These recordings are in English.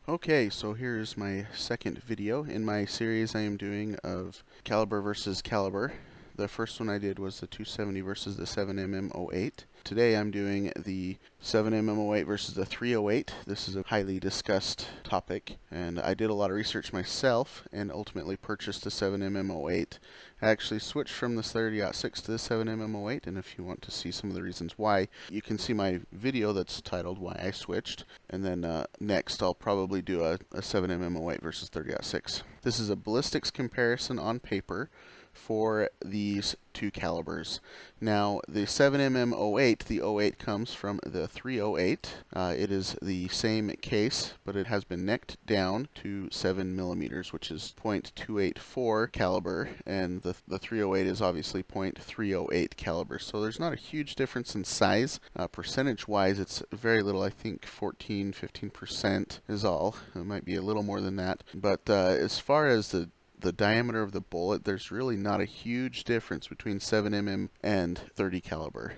Okay, so here's my second video in my series I am doing of caliber versus caliber. The first one I did was the 270 versus the 7mm-08. Today I'm doing the 7mm-08 versus the 308. This is a highly discussed topic, and I did a lot of research myself and ultimately purchased the 7mm-08. I actually switched from the 30-06 to the 7mm-08, and if you want to see some of the reasons why, you can see my video that's titled Why I Switched. And then next I'll probably do a 7mm-08 versus 30-06. This is a ballistics comparison on paper for these two calibers. Now the 7mm-08, the 08 comes from the 308. It is the same case, but it has been necked down to 7 millimeters, which is .284 caliber, and the 308 is obviously .308 caliber. So there's not a huge difference in size. Percentage-wise, it's very little. I think 14-15% is all. It might be a little more than that. But as far as the diameter of the bullet, there's really not a huge difference between 7mm and 30 caliber.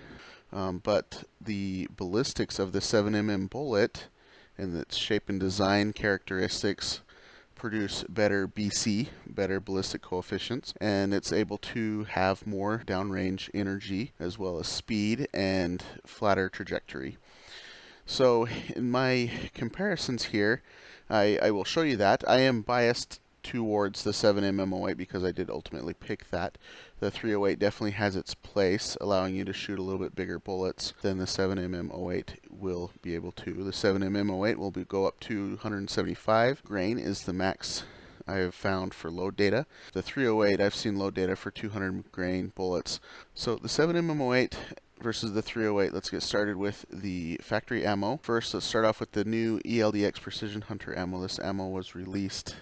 But the ballistics of the 7mm bullet and its shape and design characteristics produce better BC, better ballistic coefficients, and it's able to have more downrange energy as well as speed and flatter trajectory. So in my comparisons here, I will show you that. I am biased towards the 7mm-08 because I did ultimately pick that. The 308 definitely has its place, allowing you to shoot a little bit bigger bullets than the 7mm-08 will be able to. The 7mm-08 will go up to 175 grain is the max I have found for load data. The 308, I've seen load data for 200 grain bullets. So the 7mm-08 versus the 308. Let's get started with the factory ammo. First, let's start off with the new ELDX Precision Hunter ammo. This ammo was released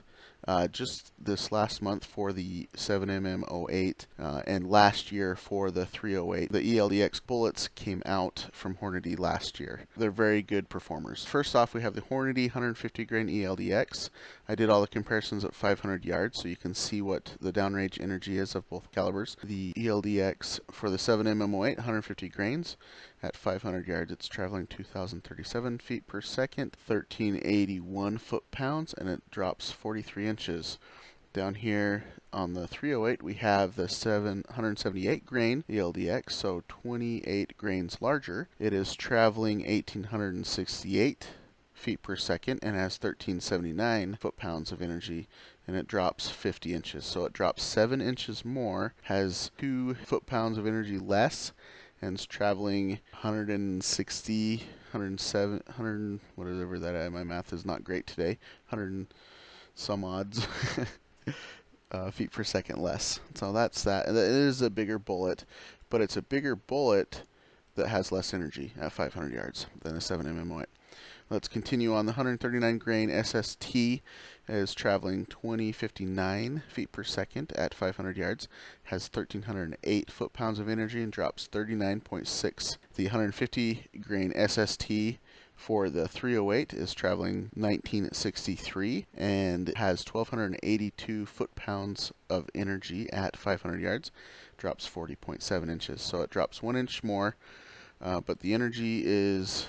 just this last month for the 7mm-08 and last year for the 308. The ELDX bullets came out from Hornady last year. They're very good performers. First off, we have the Hornady 150 grain ELDX. I did all the comparisons at 500 yards, so you can see what the downrange energy is of both calibers. The ELDX for the 7mm-08, 150 grains. At 500 yards, it's traveling 2,037 feet per second, 1,381 foot-pounds, and it drops 43 inches. Down here on the 308, we have the 778 grain ELDX, so 28 grains larger. It is traveling 1,868 feet per second and has 1,379 foot-pounds of energy, and it drops 50 inches. So it drops 7 inches more, has 2 foot-pounds of energy less, and it's traveling 160, 107, 100, whatever that is. My math is not great today. 100 and some odds feet per second less. So that's that. It is a bigger bullet, but it's a bigger bullet that has less energy at 500 yards than a 7mm-08. Let's continue on. The 139 grain SST is traveling 2059 feet per second at 500 yards, has 1,308 foot-pounds of energy, and drops 39.6. The 150 grain SST for the 308 is traveling 1963 and has 1,282 foot-pounds of energy at 500 yards, drops 40.7 inches. So it drops 1 inch more, but the energy is...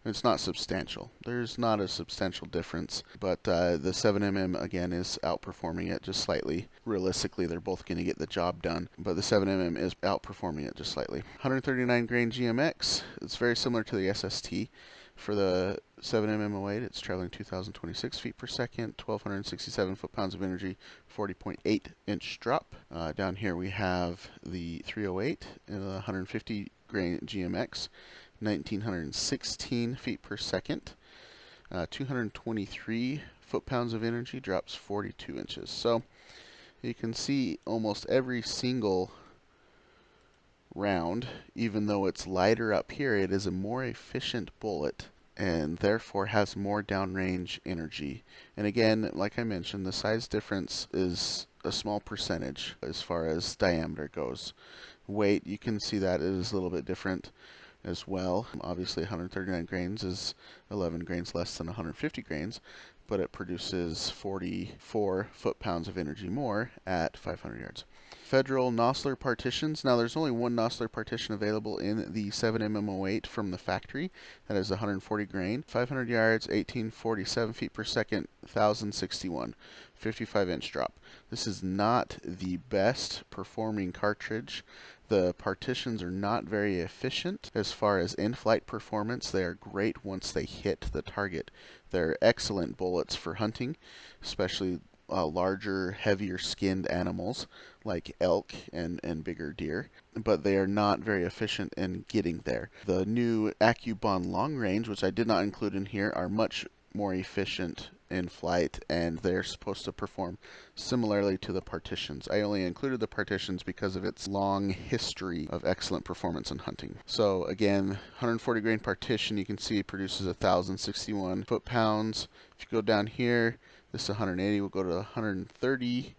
it's not substantial. There's not a substantial difference, but the 7mm again is outperforming it just slightly. Realistically, they're both going to get the job done, but the 7mm is outperforming it just slightly. 139 grain GMX, it's very similar to the SST. For the 7mm-08, it's traveling 2,026 feet per second, 1,267 foot-pounds of energy, 40.8 inch drop. Down here we have the 308, 150 grain GMX. 1,916 feet per second, 223 foot-pounds of energy, drops 42 inches. So you can see almost every single round, even though it's lighter up here, it is a more efficient bullet and therefore has more downrange energy. And again, like I mentioned, the size difference is a small percentage as far as diameter goes. Weight, you can see that it is a little bit different. as well. Obviously 139 grains is 11 grains less than 150 grains, but it produces 44 foot-pounds of energy more at 500 yards. Federal Nosler partitions. Now there's only one Nosler partition available in the 7MM-08 from the factory. That is 140 grain. 500 yards, 1847 feet per second, 1061. 55-inch drop. This is not the best performing cartridge. The partitions are not very efficient as far as in-flight performance. They are great once they hit the target. They're excellent bullets for hunting, especially larger, heavier skinned animals like elk and bigger deer, but they are not very efficient in getting there. The new AccuBond long range, which I did not include in here, are much more efficient in flight, and they're supposed to perform similarly to the partitions. I only included the partitions because of its long history of excellent performance in hunting. So again, 140 grain partition, you can see, produces 1061 foot-pounds. If you go down here, this is 180, we'll go to 130,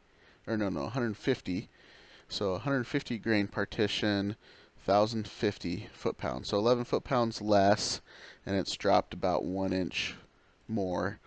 or no, 150. So 150 grain partition, 1050 foot-pounds. So 11 foot-pounds less, and it's dropped about 1 inch more.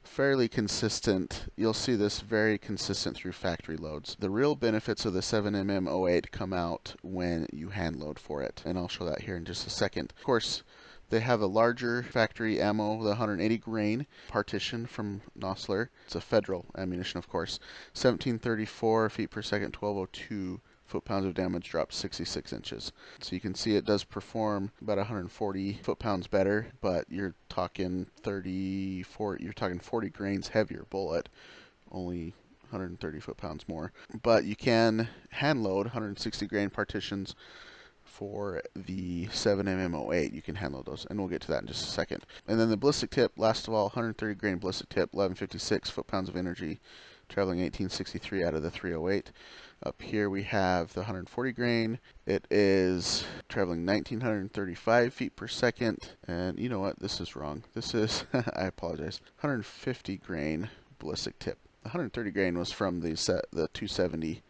Fairly consistent. You'll see this very consistent through factory loads. The real benefits of the 7MM-08 come out when you hand load for it, and I'll show that here in just a second. Of course, they have a larger factory ammo, the 180 grain partition from Nosler. It's a federal ammunition, of course. 1734 feet per second, 1202 foot-pounds of damage, dropped 66 inches. So you can see it does perform about 140 foot-pounds better, but you're talking 40 grains heavier bullet, only 130 foot-pounds more. But you can hand load 160 grain partitions for the 7MM-08. You can handle those, and we'll get to that in just a second. And then the ballistic tip, last of all, 130 grain ballistic tip, 1156 foot-pounds of energy, traveling 1863 out of the 308. Up here we have the 140 grain. It is traveling 1935 feet per second. And you know what? This is wrong. This is, I apologize, 150 grain ballistic tip. 130 grain was from the 270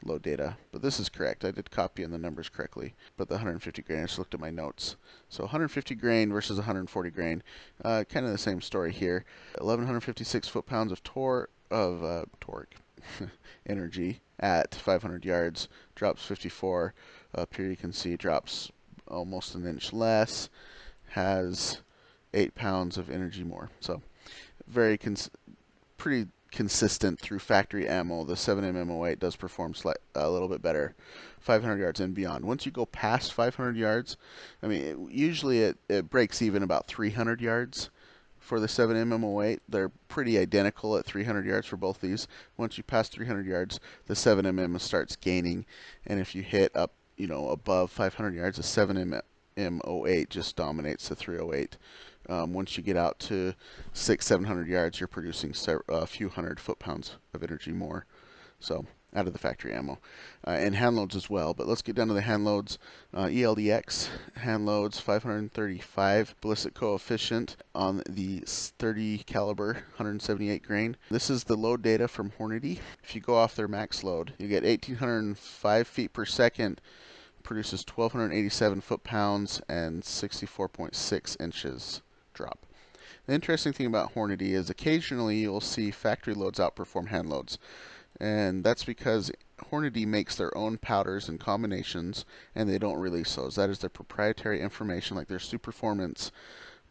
load data, but this is correct. I did copy in the numbers correctly, but the 150 grain, I just looked at my notes. So 150 grain versus 140 grain, kind of the same story here. 1156 foot-pounds of torque energy at 500 yards, drops 54. Up here you can see drops almost an inch less, has 8 pounds of energy more. So very pretty consistent through factory ammo. The 7MM-08 does perform a little bit better 500 yards and beyond. Once you go past 500 yards, I mean, usually it breaks even about 300 yards for the 7MM-08. They're pretty identical at 300 yards for both these. Once you pass 300 yards, the 7MM starts gaining, and if you hit up, above 500 yards, the 7MM-08 just dominates the 308. Once you get out to 600-700 yards, you're producing a few hundred foot-pounds of energy more. So out of the factory ammo. And hand loads as well. But let's get down to the hand loads. ELDX hand loads, 535 ballistic coefficient on the 30 caliber 178 grain. This is the load data from Hornady. If you go off their max load, you get 1805 feet per second, produces 1287 foot-pounds and 64.6 inches drop. The interesting thing about Hornady is occasionally you'll see factory loads outperform hand loads. And that's because Hornady makes their own powders and combinations, and they don't release those. That is their proprietary information, like their Superformance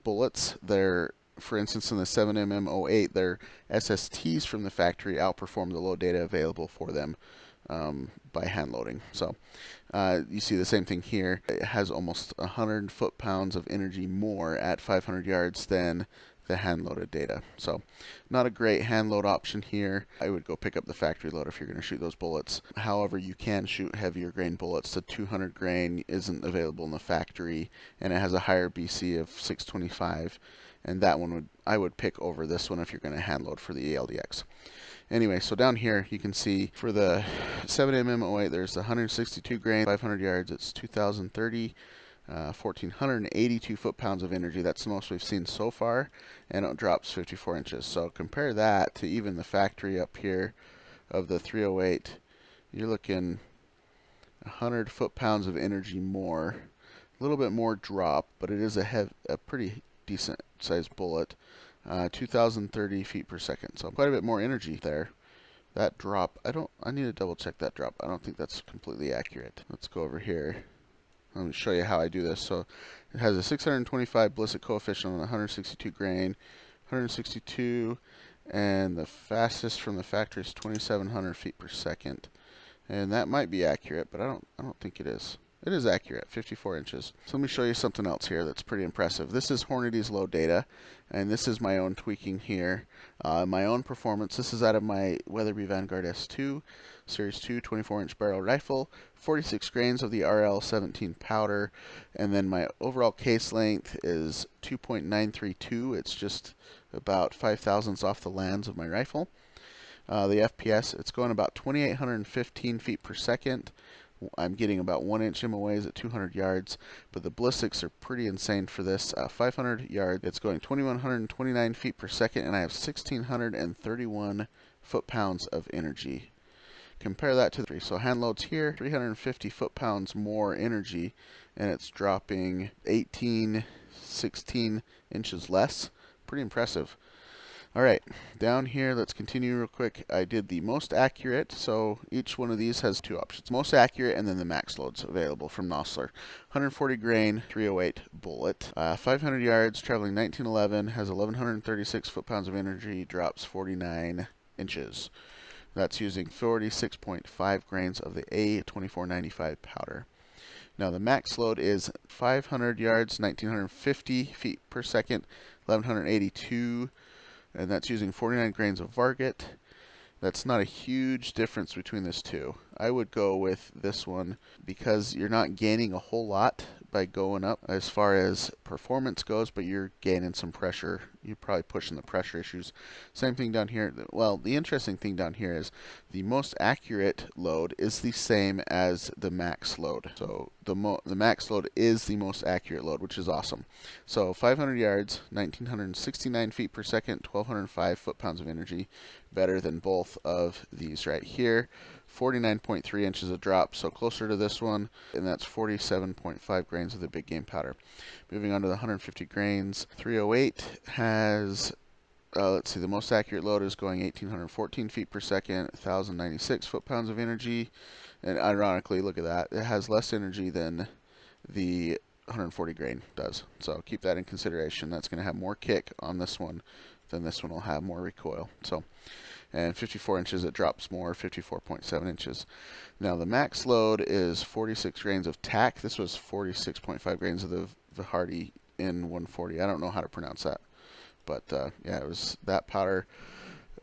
bullets. For instance, in the 7MM-08, their SSTs from the factory outperform the load data available for them by hand loading. So you see the same thing here. It has almost 100 foot-pounds of energy more at 500 yards than the hand-loaded data. So not a great hand-load option here. I would go pick up the factory load if you're going to shoot those bullets. However, you can shoot heavier grain bullets. The 200 grain isn't available in the factory, and it has a higher BC of 625. And that one I would pick over this one if you're going to hand load for the ELDX. Anyway, so down here you can see for the 7MM-08, there's 162 grain, 500 yards, it's 2030, 1,482 foot-pounds of energy. That's the most we've seen so far, and it drops 54 inches. So compare that to even the factory up here of the 308. You're looking 100 foot-pounds of energy more little bit more drop, but it is a pretty decent sized bullet. 2,030 feet per second, so quite a bit more energy there. That drop, I need to double check that drop. I don't think that's completely accurate. Let's go over here. Let me show you how I do this. So it has a 625 ballistic coefficient on 162 grain, 162, and the fastest from the factory is 2,700 feet per second. And that might be accurate, but I don't think it is. It is accurate, 54 inches. So let me show you something else here that's pretty impressive. This is Hornady's load data, and this is my own tweaking here. My own performance. This is out of my Weatherby Vanguard S2, Series 2 24-inch barrel rifle, 46 grains of the RL-17 powder, and then my overall case length is 2.932. It's just about 5 thousandths off the lands of my rifle. The FPS, it's going about 2,815 feet per second. I'm getting about 1-inch MOAs at 200 yards, but the ballistics are pretty insane for this. 500 yards, it's going 2,129 feet per second, and I have 1,631 foot-pounds of energy. Compare that to the so Handload's here, 350 foot-pounds more energy, and it's dropping 18, 16 inches less. Pretty impressive. Alright, down here, let's continue real quick. I did the most accurate, so each one of these has two options. Most accurate, and then the max loads available from Nosler. 140 grain, 308 bullet. 500 yards, traveling 1911, has 1,136 foot-pounds of energy, drops 49 inches. That's using 46.5 grains of the A2495 powder. Now the max load is 500 yards, 1,950 feet per second, 1,182, and that's using 49 grains of Varget. That's not a huge difference between this two. I would go with this one because you're not gaining a whole lot by going up as far as performance goes, but you're gaining some pressure. You're probably pushing the pressure issues. Same thing down here. Well, the interesting thing down here is the most accurate load is the same as the max load. So the max load is the most accurate load, which is awesome. So 500 yards, 1,969 feet per second, 1,205 foot-pounds of energy. Better than both of these right here. 49.3 inches of drop, so closer to this one, and that's 47.5 grains of the big game powder. Moving on to the 150 grains, 308 has, let's see, the most accurate load is going 1,814 feet per second, 1,096 foot-pounds of energy, and ironically, look at that, it has less energy than the 140 grain does. So keep that in consideration. That's going to have more kick on this one than this one will have, more recoil. So, and 54 inches, it drops more, 54.7 inches. Now the max load is 46 grains of TAC. This was 46.5 grains of the Vihardi N140. I don't know how to pronounce that, but yeah, it was that powder.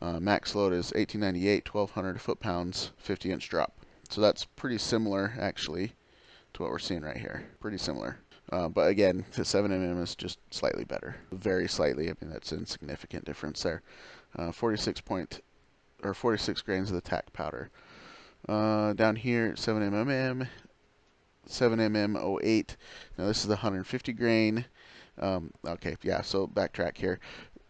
Max load is 1898, 1,200 foot-pounds, 50-inch drop. So that's pretty similar, actually, to what we're seeing right here. Pretty similar. But again, the 7mm is just slightly better. Very slightly. I mean, that's an insignificant difference there. 46 grains of the TAC powder. Down here, 7MM-08. Now this is the 150 grain. Okay, yeah, so backtrack here.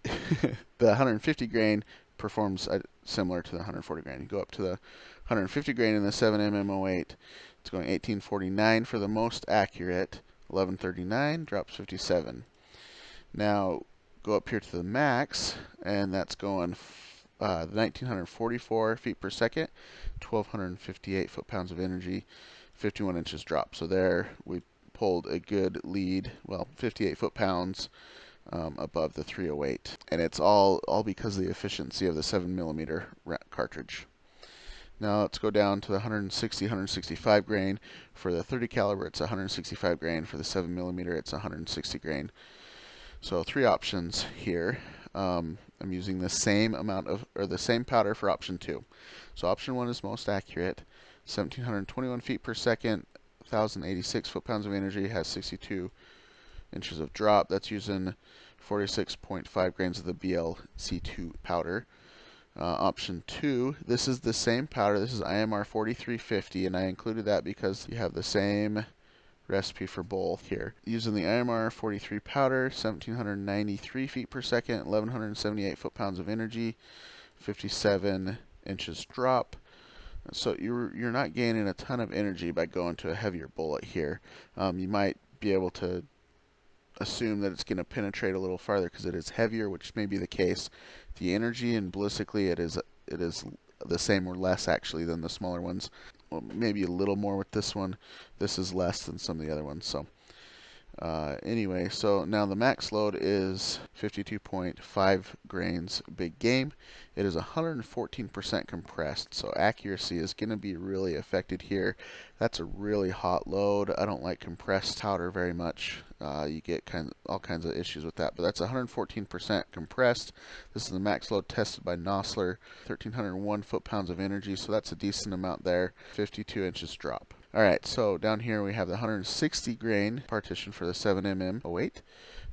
The 150 grain performs similar to the 140 grain. You go up to the 150 grain in the 7MM-08. It's going 1849 for the most accurate. 1139, drops 57. Now go up here to the max, and that's going 1,944 feet per second, 1,258 foot-pounds of energy, 51 inches drop. So there we pulled a good lead, well, 58 foot-pounds above the 308. And it's all because of the efficiency of the 7mm cartridge. Now let's go down to the 160, 165 grain. For the 30 caliber, it's 165 grain. For the 7mm, it's 160 grain. So three options here. I'm using the same amount of, or the same powder for option 2. So option 1 is most accurate. 1,721 feet per second, 1,086 foot-pounds of energy, has 62 inches of drop. That's using 46.5 grains of the BLC2 powder. Option 2, this is the same powder. This is IMR 4350, and I included that because you have the same recipe for both here. Using the IMR 43 powder, 1,793 feet per second, 1,178 foot-pounds of energy, 57 inches drop. So you're not gaining a ton of energy by going to a heavier bullet here. You might be able to assume that it's going to penetrate a little farther because it is heavier, which may be the case. The energy and ballistically it is the same or less actually than the smaller ones. Well, maybe a little more with this one. This is less than some of the other ones. So anyway, so now the max load is 52.5 grains big game. It is 114% compressed, so accuracy is going to be really affected here. That's a really hot load. I don't like compressed powder very much. You get all kinds of issues with that, but that's 114% compressed. This is the max load tested by Nosler, 1,301 foot-pounds of energy, so that's a decent amount there. 52 inches drop. Alright, so down here we have the 160 grain partition for the 7mm-08.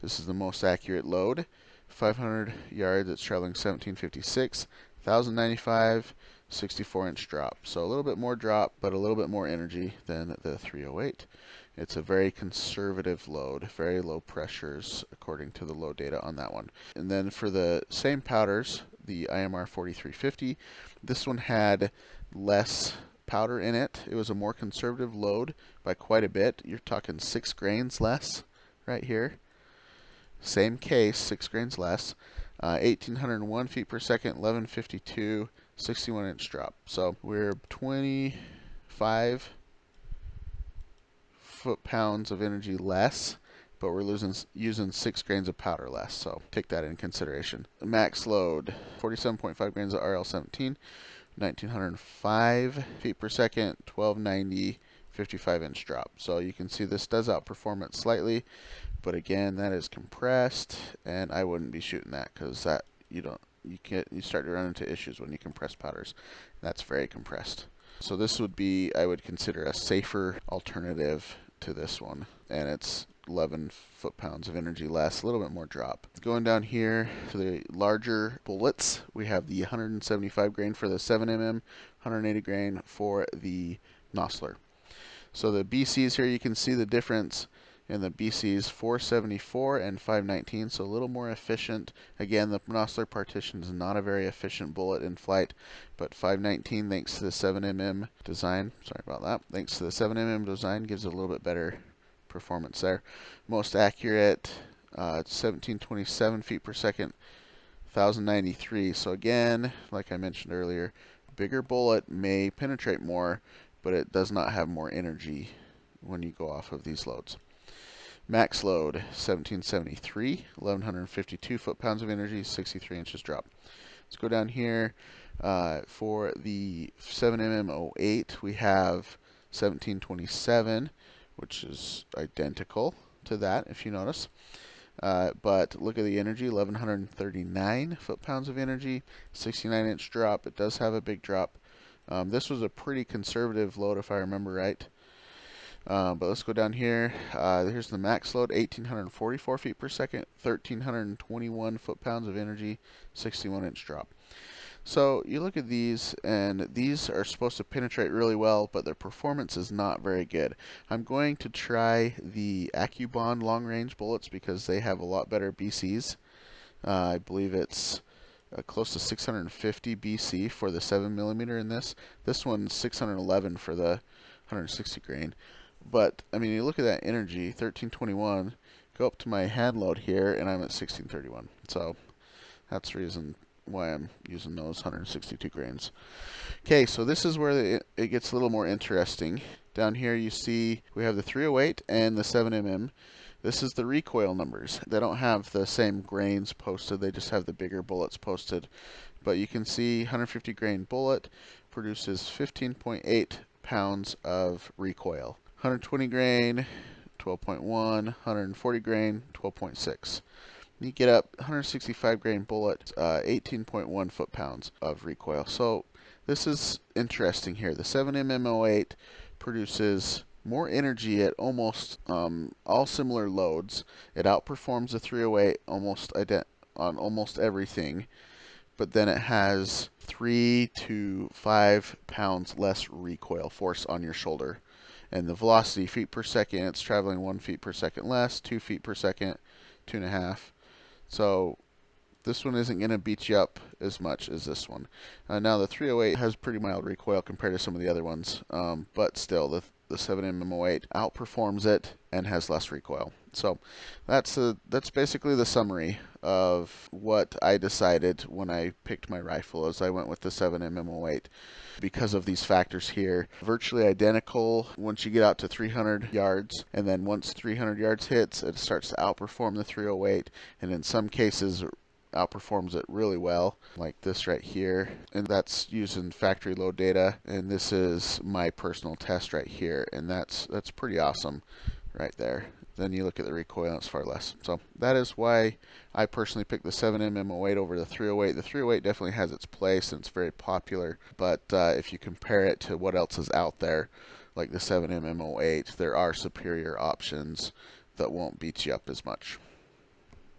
This is the most accurate load. 500 yards, it's traveling 1756. 1095, 64-inch drop. So a little bit more drop, but a little bit more energy than the 308. It's a very conservative load, very low pressures according to the load data on that one. And then for the same powders, the IMR 4350, this one had less powder in it. It was a more conservative load by quite a bit. You're talking 6 grains less right here. Same case, 6 grains less. 1801 feet per second, 1152, 61-inch drop. So we're 25 foot-pounds of energy less, but we're using 6 grains of powder less. So take that in consideration. Max load, 47.5 grains of RL17. 1905 feet per second, 1290, 55-inch drop. So you can see this does outperform it slightly, but again, that is compressed, and I wouldn't be shooting that because that you start to run into issues when you compress powders. That's very compressed. So this would be, I would consider, a safer alternative to this one, and it's 11 foot-pounds of energy less, a little bit more drop. Going down here to the larger bullets, we have the 175 grain for the 7mm, 180 grain for the Nosler. So the BCs here, you can see the difference in the BCs, 474 and 519, so a little more efficient. Again, the Nosler partition is not a very efficient bullet in flight, but 519, thanks to the 7mm design, sorry about that, thanks to the 7mm design, gives it a little bit better performance there. Most accurate, 1727 feet per second, 1093. So again, like I mentioned earlier, bigger bullet may penetrate more, but it does not have more energy when you go off of these loads. Max load, 1773, 1152 foot-pounds of energy, 63 inches drop. Let's go down here. For the 7mm-08, we have 1727, which is identical to that, if you notice. But look at the energy, 1139 foot-pounds of energy, 69-inch drop. It does have a big drop. This was a pretty conservative load, if I remember right. But let's go down here. Here's the max load, 1,844 feet per second, 1,321 foot-pounds of energy, 61-inch drop. So you look at these, and these are supposed to penetrate really well, but their performance is not very good. I'm going to try the AccuBond long-range bullets because they have a lot better BCs. I believe it's close to 650 BC for the 7mm in this. This one's 611 for the 160 grain. But, I mean, you look at that energy, 1321, go up to my Handload here, and I'm at 1631. So that's the reason why I'm using those 162 grains. Okay, so this is where it gets a little more interesting. Down here you see we have the 308 and the 7mm. This is the recoil numbers. They don't have the same grains posted, they just have the bigger bullets posted. But you can see 150 grain bullet produces 15.8 pounds of recoil. 120 grain, 12.1, 140 grain, 12.6. You get up 165 grain bullet, 18.1 foot-pounds of recoil. So this is interesting here. The 7mm-08 produces more energy at almost all similar loads. It outperforms the 308 on almost everything, but then it has 3 to 5 pounds less recoil force on your shoulder. And the velocity, feet per second, it's traveling 1 feet per second less, 2 feet per second, 2.5. So this one isn't going to beat you up as much as this one. Now the 308 has pretty mild recoil compared to some of the other ones, but still the 7mm-08 outperforms it and has less recoil. So that's basically the summary of what I decided when I picked my rifle, as I went with the 7mm-08. Because of these factors here, virtually identical once you get out to 300 yards, and then once 300 yards hits, it starts to outperform the 308, and in some cases outperforms it really well, like this right here, and that's using factory load data, and this is my personal test right here, and that's pretty awesome right there. Then you look at the recoil, and it's far less. So that is why I personally picked the 7mm-08 over the 308. The 308 definitely has its place and it's very popular, but if you compare it to what else is out there, like the 7mm-08, there are superior options that won't beat you up as much.